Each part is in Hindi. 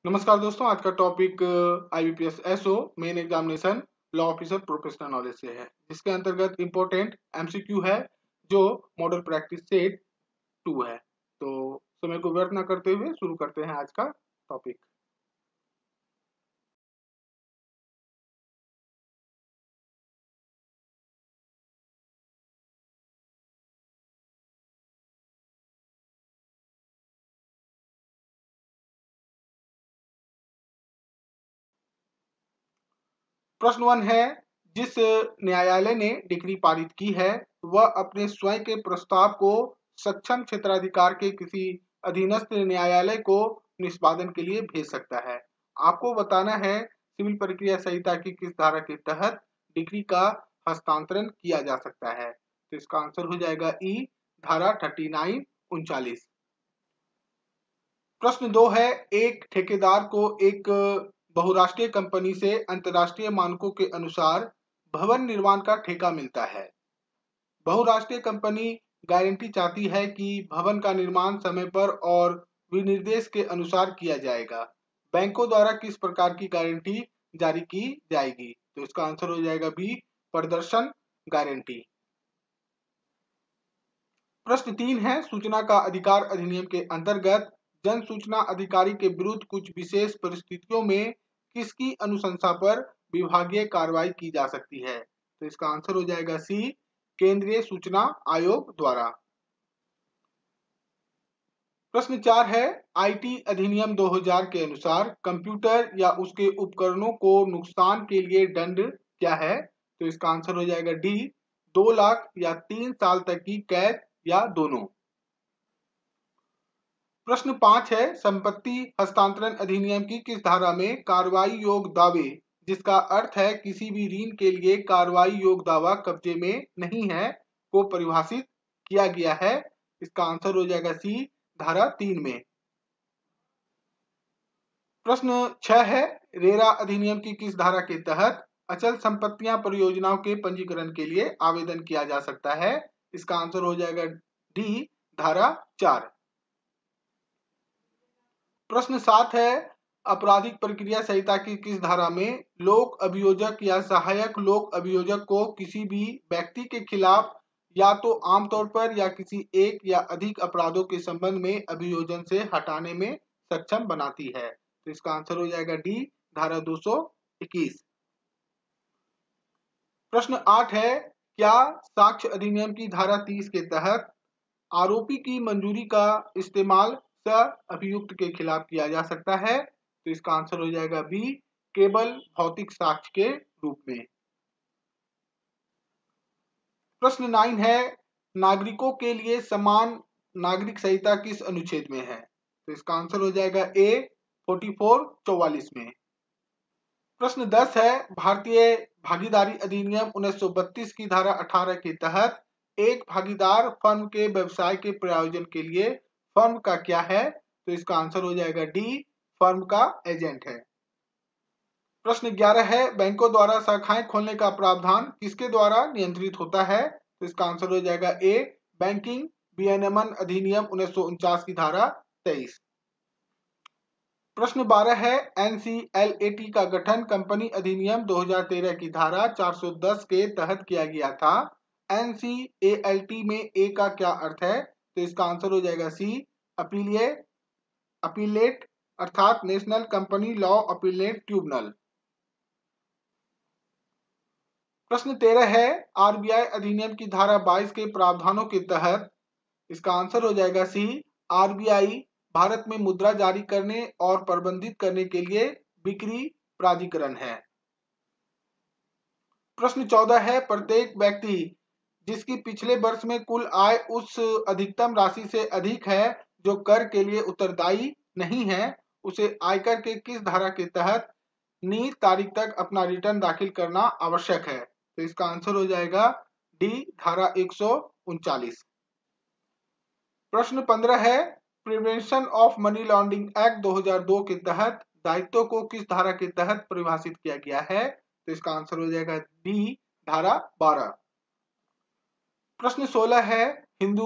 नमस्कार दोस्तों, आज का topic IBPS SO main examination law officer professional knowledge से है, जिसके अंतर्गत इंपॉर्टेंट एमसीक्यू है जो मॉडल प्रैक्टिस सेट 2 है। तो समय को व्यर्थ न करते हुए शुरू करते हैं आज का टॉपिक। प्रश्न 1 है, जिस न्यायालय ने डिग्री पारित की है वह अपने स्वयं के प्रस्ताव को सक्षम क्षेत्राधिकार के किसी अधीनस्थ न्यायालय को निष्पादन के लिए भेज सकता है। आपको बताना है सिविल प्रक्रिया संहिता की किस धारा के तहत डिग्री का हस्तांतरण किया जा सकता है। तो इसका आंसर हो जाएगा ई, धारा 3939। प्रश्न 2 है, एक ठेकेदार को एक बहुराष्ट्रीय कंपनी से अंतर्राष्ट्रीय मानकों के अनुसार भवन निर्माण का ठेका मिलता है। बहुराष्ट्रीय कंपनी गारंटी चाहती है कि भवन का निर्माण समय पर और विनिर्देश के अनुसार किया जाएगा। बैंकों द्वारा किस प्रकार की गारंटी जारी की जाएगी? तो इसका आंसर हो जाएगा बी, प्रदर्शन गारंटी। प्रश्न 3 है, सूचना का अधिकार अधिनियम के अंतर्गत जन सूचना अधिकारी के विरुद्ध कुछ विशेष परिस्थितियों में किसकी अनुशंसा पर विभागीय कार्रवाई की जा सकती है? तो इसका आंसर हो जाएगा सी, केंद्रीय सूचना आयोग द्वारा। प्रश्न 4 है, आईटी अधिनियम 2000 के अनुसार कंप्यूटर या उसके उपकरणों को नुकसान के लिए दंड क्या है? तो इसका आंसर हो जाएगा डी, 2 लाख या 3 साल तक की कैद या दोनों। प्रश्न 5 है, संपत्ति हस्तांतरण अधिनियम की किस धारा में कार्रवाई योग दावे, जिसका अर्थ है किसी भी ऋण के लिए कार्रवाई योग दावा कब्जे में नहीं है, को परिभाषित किया गया है? इसका आंसर हो जाएगा सी, धारा 3 में। प्रश्न 6 है, रेरा अधिनियम की किस धारा के तहत अचल संपत्तियां परियोजनाओं के पंजीकरण के लिए आवेदन किया जा सकता है? इसका आंसर हो जाएगा डी, धारा 4। प्रश्न 7 है, आपराधिक प्रक्रिया संहिता की किस धारा में लोक अभियोजक या सहायक लोक अभियोजक को किसी भी व्यक्ति के खिलाफ या तो आमतौर पर या किसी एक या अधिक अपराधों के संबंध में अभियोजन से हटाने में सक्षम बनाती है? तो इसका आंसर हो जाएगा डी, धारा 221। प्रश्न 8 है, क्या साक्ष्य अधिनियम की धारा 30 के तहत आरोपी की मंजूरी का इस्तेमाल सह अभियुक्त के खिलाफ किया जा सकता है? तो इसका आंसर हो जाएगा बी, केवल भौतिक साक्ष्य के रूप में। प्रश्न 9 है, नागरिकों के लिए समान नागरिक संहिता किस अनुच्छेद में है? तो इसका आंसर हो जाएगा ए, 4444 में। प्रश्न 10 है, भारतीय भागीदारी अधिनियम 1932 की धारा 18 के तहत एक भागीदार फर्म के व्यवसाय के प्रायोजन के लिए फर्म का क्या है? तो इसका आंसर हो जाएगा डी, फर्म का एजेंट है। प्रश्न 11 है, बैंकों द्वारा शाखाएं खोलने का प्रावधान किसके द्वारा नियंत्रित होता है? तो इसका आंसर हो जाएगा ए, बैंकिंग विनियमन अधिनियम 1949 की धारा 23। प्रश्न 12 है, एनसीएलएटी का गठन कंपनी अधिनियम 2013 की धारा 410 के तहत किया गया था। एनसीएलटी में ए का क्या अर्थ है? तो इसका आंसर हो जाएगा सी, अपीलेट अर्थात national company law appellate tribunal. प्रश्न 13 है, आरबीआई अधिनियम की धारा 22 के प्रावधानों के तहत इसका आंसर हो जाएगा सी, आरबीआई भारत में मुद्रा जारी करने और प्रबंधित करने के लिए बिक्री प्राधिकरण है। प्रश्न 14 है, प्रत्येक व्यक्ति जिसकी पिछले वर्ष में कुल आय उस अधिकतम राशि से अधिक है जो कर के लिए उत्तरदायी नहीं है, उसे आयकर के किस धारा के तहत नियत तारीख तक अपना रिटर्न दाखिल करना आवश्यक है? तो इसका आंसर हो जाएगा डी, धारा 139। प्रश्न 15 है, prevention of money laundering act 2002 के तहत दायित्व को किस धारा के तहत परिभाषित किया गया है? तो इसका आंसर हो जाएगा डी, धारा 12। प्रश्न 16 है, हिंदू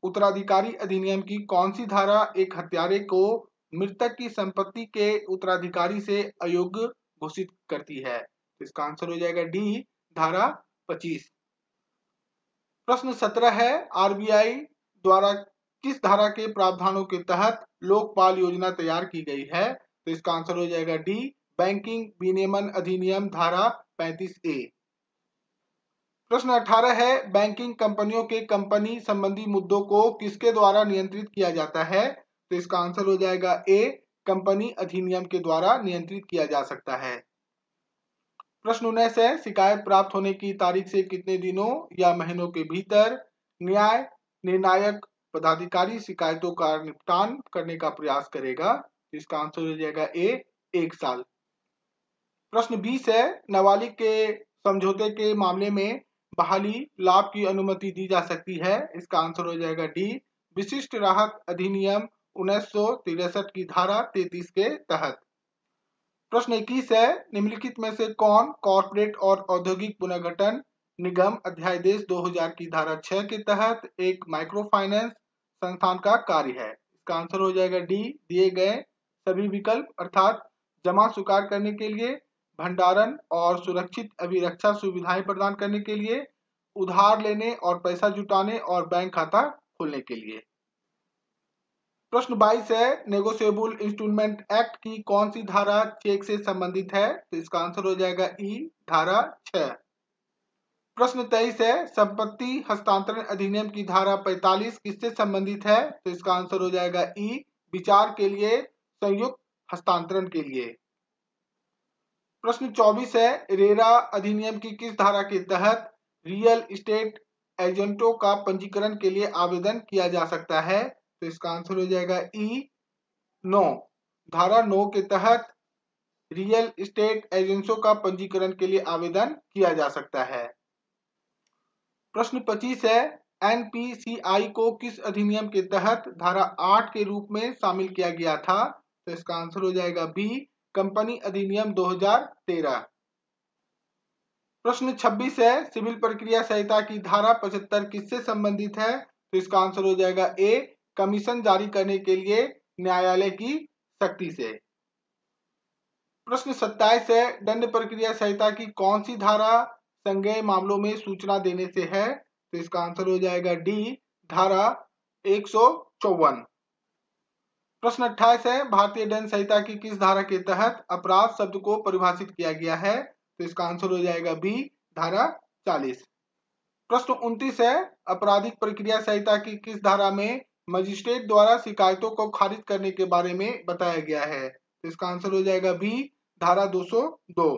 उत्तराधिकारी अधिनियम की कौन सी धारा एक हत्यारे को मृतक की संपत्ति के उत्तराधिकारी से अयोग्य घोषित करती है। इसका आंसर हो जाएगा डी, धारा 25। प्रश्न 17 है, आरबीआई द्वारा किस धारा के प्रावधानों के तहत लोकपाल योजना तैयार की गई है? तो इसका आंसर हो जाएगा डी, बैंकिंग विनियमन अधिनियम धारा 35A। प्रश्न 18 है, बैंकिंग कंपनियों के कंपनी संबंधी मुद्दों को किसके द्वारा नियंत्रित किया जाता है? तो इसका आंसर हो जाएगा ए, कंपनी अधिनियम के द्वारा नियंत्रित किया जा सकता है। प्रश्न 19 है, शिकायत प्राप्त होने की तारीख से कितने दिनों या महीनों के भीतर न्याय निर्णायक पदाधिकारी शिकायतों का निपटान करने का प्रयास करेगा? इसका आंसर हो जाएगा ए, 1 साल। प्रश्न 20 है, नाबालिग के समझौते के मामले में बहाली लाभ की अनुमति दी जा सकती है? इसका आंसर हो जाएगा डी, विशिष्ट राहत अधिनियम 1963 की धारा 33 के तहत। प्रश्न 21 है, निम्नलिखित में से कौन कॉर्पोरेट और औद्योगिक पुनर्गठन निगम अध्यादेश 2000 की धारा 6 के तहत एक माइक्रो फाइनेंस संस्थान का कार्य है? इसका आंसर हो जाएगा डी, दिए गए सभी विकल्प, अर्थात जमा स्वीकार करने के लिए, भंडारण और सुरक्षित अभिरक्षा सुविधाएं प्रदान करने के लिए, उधार लेने और पैसा जुटाने और बैंक खाता खोलने के लिए। प्रश्न 22 है, नेगोशिएबल इंस्ट्रूमेंट एक्ट की कौन सी धारा चेक से संबंधित है? तो इसका आंसर हो जाएगा ई, धारा 6। प्रश्न 23 है, संपत्ति हस्तांतरण अधिनियम की धारा 45 किससे संबंधित है? तो इसका आंसर हो जाएगा ई, विचार के लिए संयुक्त हस्तांतरण के लिए। प्रश्न 24 है, रेरा अधिनियम की किस धारा के तहत रियल एस्टेट एजेंटों का पंजीकरण के लिए आवेदन किया जा सकता है? तो इसका आंसर हो जाएगा ई, 9, धारा 9 के तहत रियल एस्टेट एजेंटों का पंजीकरण के लिए आवेदन किया जा सकता है। प्रश्न 25 है, एनपीसीआई को किस अधिनियम के तहत धारा 8 के रूप में शामिल किया गया था? तो इसका आंसर हो जाएगा बी, कंपनी अधिनियम 2013। प्रश्न 26 है, सिविल प्रक्रिया संहिता की धारा 75 किससे संबंधित है? तो इसका आंसर हो जाएगा ए, कमीशन जारी करने के लिए न्यायालय की शक्ति से। प्रश्न 27 है, दंड प्रक्रिया संहिता की कौन सी धारा संज्ञेय मामलों में सूचना देने से है? तो इसका आंसर हो जाएगा डी, धारा 154। प्रश्न 28 है, भारतीय दंड संहिता की किस धारा के तहत अपराध शब्द को परिभाषित किया गया है? तो इसका आंसर हो जाएगा बी, धारा 40। प्रश्न 29 है, आपराधिक प्रक्रिया संहिता की किस धारा में मजिस्ट्रेट द्वारा शिकायतों को खारिज करने के बारे में बताया गया है? तो इसका आंसर हो जाएगा बी, धारा 202।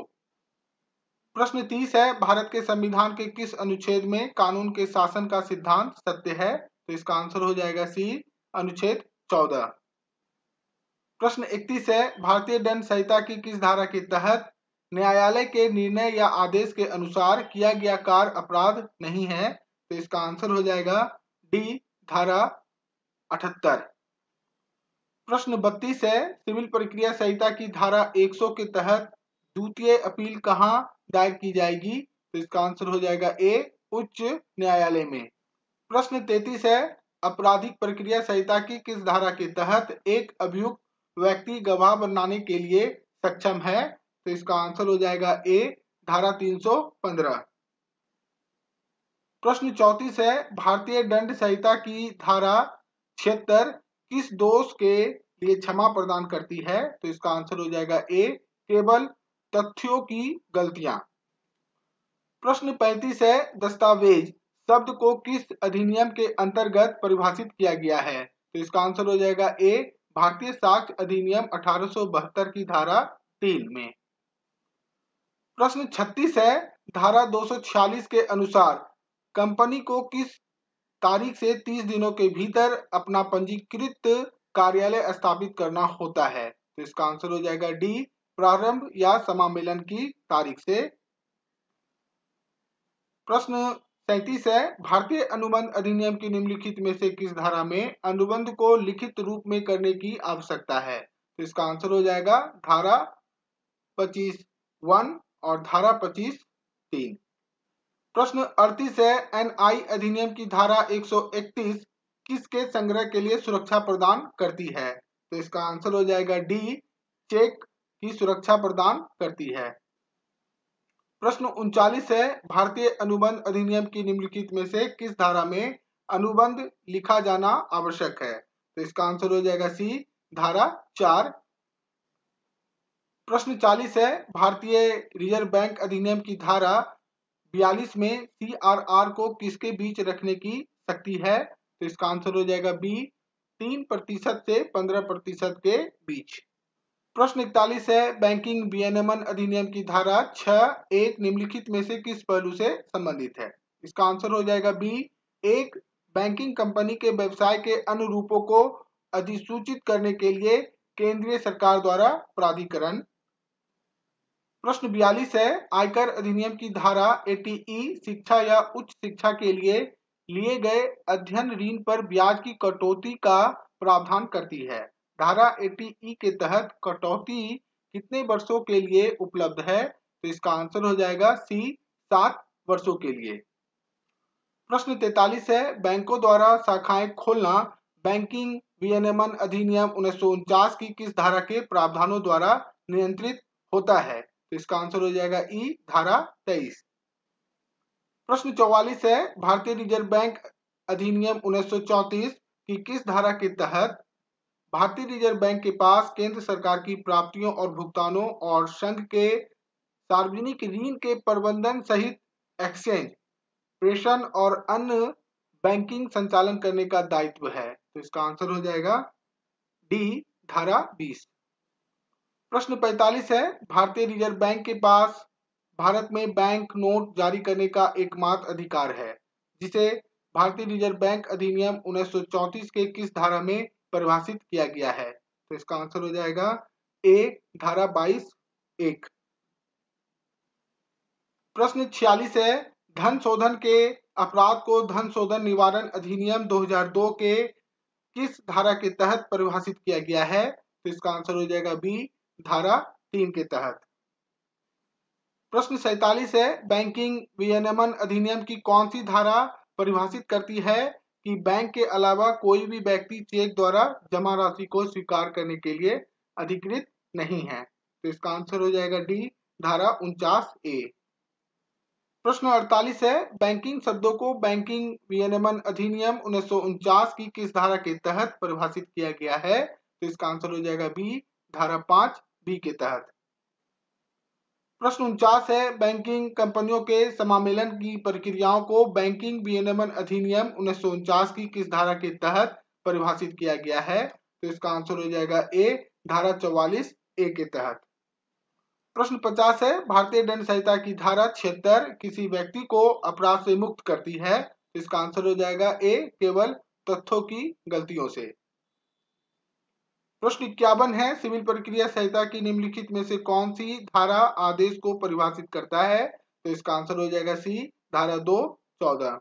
प्रश्न 30 है, भारत के संविधान के किस अनुच्छेद में कानून के शासन का सिद्धांत सत्य है? तो इसका आंसर हो जाएगा सी, अनुच्छेद 14। प्रश्न 31 है, भारतीय दंड संहिता की किस धारा के तहत न्यायालय के निर्णय या आदेश के अनुसार किया गया कार्य अपराध नहीं है? तो इसका आंसर हो जाएगा डी, धारा 78। प्रश्न 32 है, सिविल प्रक्रिया संहिता की धारा 100 के तहत द्वितीय अपील कहां दायर की जाएगी? तो इसका आंसर हो जाएगा ए, उच्च न्यायालय में। प्रश्न 33 है, आपराधिक प्रक्रिया संहिता की किस धारा के तहत एक अभियुक्त व्यक्ति गवाह बनाने के लिए सक्षम है? तो इसका आंसर हो जाएगा ए, धारा 315। प्रश्न 34 है, भारतीय दंड संहिता की धारा 76 किस दोष के लिए क्षमा प्रदान करती है? तो इसका आंसर हो जाएगा ए, केवल तथ्यों की गलतियां। प्रश्न 35 है, दस्तावेज शब्द को किस अधिनियम के अंतर्गत परिभाषित किया गया है? तो इसका आंसर हो जाएगा ए, भारतीय साक्ष्य अधिनियम 1872 की धारा 3 में। प्रश्न 36 है, धारा 246 के अनुसार कंपनी को किस तारीख से 30 दिनों के भीतर अपना पंजीकृत कार्यालय स्थापित करना होता है? तो इसका आंसर हो जाएगा डी, प्रारंभ या समामेलन की तारीख से। प्रश्न 37 है, भारतीय अनुबंध अधिनियम की निम्नलिखित में से किस धारा में अनुबंध को लिखित रूप में करने की आवश्यकता है? तो इसका आंसर हो जाएगा धारा 25(1) और धारा 25(3). प्रश्न 38 है, एनआई अधिनियम की धारा 131 किसके संग्रह के लिए सुरक्षा प्रदान करती है? तो इसका आंसर हो जाएगा डी, चेक की सुरक्षा प्रदान करती है। प्रश्न 39 है, भारतीय अनुबंध अधिनियम की निम्नलिखित में से किस धारा में अनुबंध लिखा जाना आवश्यक है? तो इसका आंसर हो जाएगा सी, धारा 4। प्रश्न 40 है, भारतीय रिजर्व बैंक अधिनियम की धारा 42 में CRR को किसके बीच रखने की शक्ति है? तो इसका आंसर हो जाएगा बी, 3% से 15% के बीच। प्रश्न 41 है, बैंकिंग विनियमन अधिनियम की धारा 6(1) निम्नलिखित में से किस पहलू से संबंधित है? इसका आंसर हो जाएगा बी, एक बैंकिंग कंपनी के व्यवसाय के अन्य रूपों को अधिसूचित करने के लिए केंद्रीय सरकार द्वारा प्राधिकरण। प्रश्न 42 है, आयकर अधिनियम की धारा 80E शिक्षा या उच्च शिक्षा के लिए गए अध्ययन ऋण पर ब्याज की कटौती का प्रावधान करती है। धारा 80E के तहत कटौती कितने वर्षों के लिए उपलब्ध है? तो इसका आंसर हो जाएगा सी, 7 वर्षों के लिए। प्रश्न 43 है, बैंकों द्वारा शाखाएं खोलना बैंकिंग विनियमन अधिनियम 1949 की किस धारा के प्रावधानों द्वारा नियंत्रित होता है? तो इसका आंसर हो जाएगा ई, धारा 23। प्रश्न 44 है, भारतीय रिजर्व बैंक अधिनियम 1934 की किस धारा के तहत भारतीय रिजर्व बैंक के पास केंद्र सरकार की प्राप्तियों और भुगतानों और संघ के सार्वजनिक ऋण के प्रबंधन सहित एक्सचेंज, प्रेषण और अन्य बैंकिंग संचालन करने का दायित्व है? तो इसका आंसर हो जाएगा डी, धारा 20। प्रश्न 45 है, भारतीय रिजर्व बैंक के पास भारत में बैंक नोट जारी करने का एकमात्र अधिकार है, जिसे भारतीय रिजर्व बैंक अधिनियम 1934 के किस धारा में परिभाषित किया गया है? तो इसका आंसर हो जाएगा ए, धारा 22(1). प्रश्न 46 है, धन शोधन के अपराध को धन शोधन निवारण अधिनियम 2002 के किस धारा के तहत परिभाषित किया गया है? तो इसका आंसर हो जाएगा बी, धारा 3 के तहत। प्रश्न 47 है, बैंकिंग विनियमन अधिनियम की कौन सी धारा परिभाषित करती है कि बैंक के अलावा कोई भी व्यक्ति चेक द्वारा जमा राशि को स्वीकार करने के लिए अधिकृत नहीं है? तो इसका आंसर हो जाएगा डी, धारा 49(a). प्रश्न 48 है, बैंकिंग शब्दों को बैंकिंग विनियमन अधिनियम 1949 की किस धारा के तहत परिभाषित किया गया है? तो इसका आंसर हो जाएगा बी, धारा 5(b) के तहत। प्रश्न 49 है, बैंकिंग कंपनियों के समामेलन की प्रक्रियाओं को बैंकिंग विनियमन अधिनियम 1949 की किस धारा के तहत परिभाषित किया गया है? तो इसका आंसर हो जाएगा ए, धारा 44(a) के तहत। प्रश्न 50 है, भारतीय दंड संहिता की धारा 76 किसी व्यक्ति को अपराध से मुक्त करती है? तो इसका आंसर हो जाएगा ए, केवल तथ्यों की गलतियों से। प्रश्न 51 है, सिविल प्रक्रिया संहिता की निम्नलिखित में से कौन सी धारा आदेश को परिभाषित करता है? तो इसका आंसर हो जाएगा सी, धारा 2(14).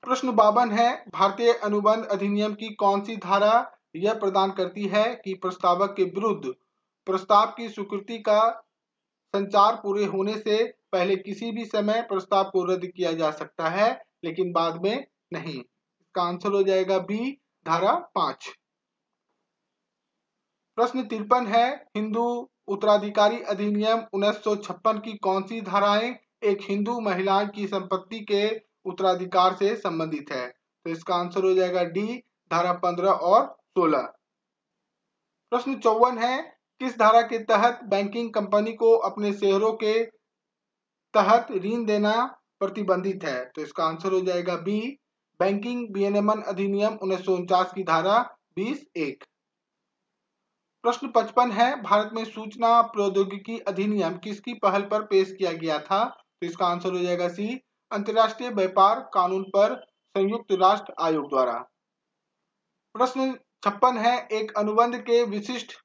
प्रश्न 52 है, भारतीय अनुबंध अधिनियम की कौन सी धारा यह प्रदान करती है कि प्रस्तावक के विरुद्ध प्रस्ताव की स्वीकृति का संचार पूरे होने से पहले किसी भी समय प्रस्ताव को रद्द किया जा सकता है, लेकिन बाद में नहीं? इसका आंसर हो जाएगा बी, धारा 5। प्रश्न 53 है, हिंदू उत्तराधिकारी अधिनियम 1956 की कौन सी धाराएं एक हिंदू महिला की संपत्ति के उत्तराधिकार से संबंधित है? तो इसका आंसर हो जाएगा डी, धारा 15 और 16। प्रश्न 54 है, किस धारा के तहत बैंकिंग कंपनी को अपने शेयरों के तहत ऋण देना प्रतिबंधित है? तो इसका आंसर हो जाएगा बी, बैंकिंग विनियमन अधिनियम 1949 की धारा 20(1). प्रश्न 55 है, भारत में सूचना प्रौद्योगिकी अधिनियम किसकी पहल पर पेश किया गया था? तो इसका आंसर हो जाएगा सी, अंतर्राष्ट्रीय व्यापार कानून पर संयुक्त राष्ट्र आयोग द्वारा। प्रश्न 56 है, एक अनुबंध के विशिष्ट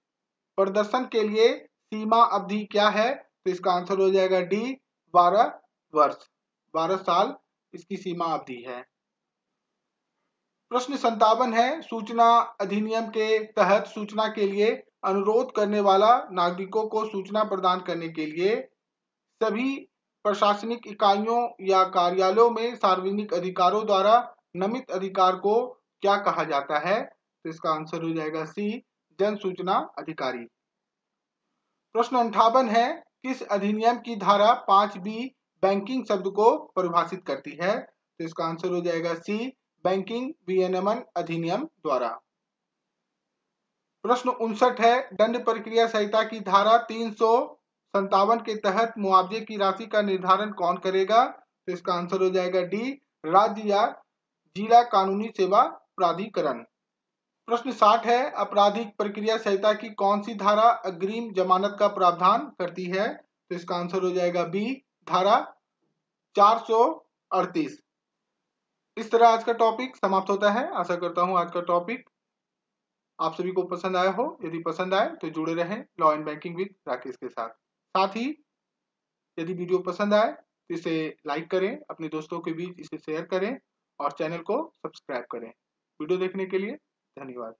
प्रदर्शन के लिए सीमा अवधि क्या है? तो इसका आंसर हो जाएगा डी, 12 वर्ष, 12 साल इसकी सीमा अवधि है। प्रश्न 57 है, सूचना अधिनियम के तहत सूचना के लिए अनुरोध करने वाला नागरिकों को सूचना प्रदान करने के लिए सभी प्रशासनिक इकाइयों या कार्यालयों में सार्वजनिक अधिकारों द्वारा नामित अधिकार को क्या कहा जाता है? तो इसका आंसर हो जाएगा सी, जन सूचना अधिकारी। प्रश्न 58 है, किस अधिनियम की धारा 5B बैंकिंग शब्द को परिभाषित करती है? तो इसका आंसर हो जाएगा सी, बैंकिंग विनियमन अधिनियम द्वारा। प्रश्न 59 है, दंड प्रक्रिया संहिता की धारा 357 के तहत मुआवजे की राशि का निर्धारण कौन करेगा? तो इसका आंसर हो जाएगा डी, राज्य या जिला कानूनी सेवा प्राधिकरण। प्रश्न 60 है, आपराधिक प्रक्रिया संहिता की कौन सी धारा अग्रिम जमानत का प्रावधान करती है? तो इसका आंसर हो जाएगा बी, धारा 438। इस तरह आज का टॉपिक समाप्त होता है। आशा करता हूं आज का टॉपिक आप सभी को पसंद आया हो। यदि पसंद आए तो जुड़े रहें law and banking with Rakesh के साथ। साथ ही यदि वीडियो पसंद आए तो इसे लाइक करें, अपने दोस्तों के बीच इसे शेयर करें और चैनल को सब्सक्राइब करें। वीडियो देखने के लिए धन्यवाद।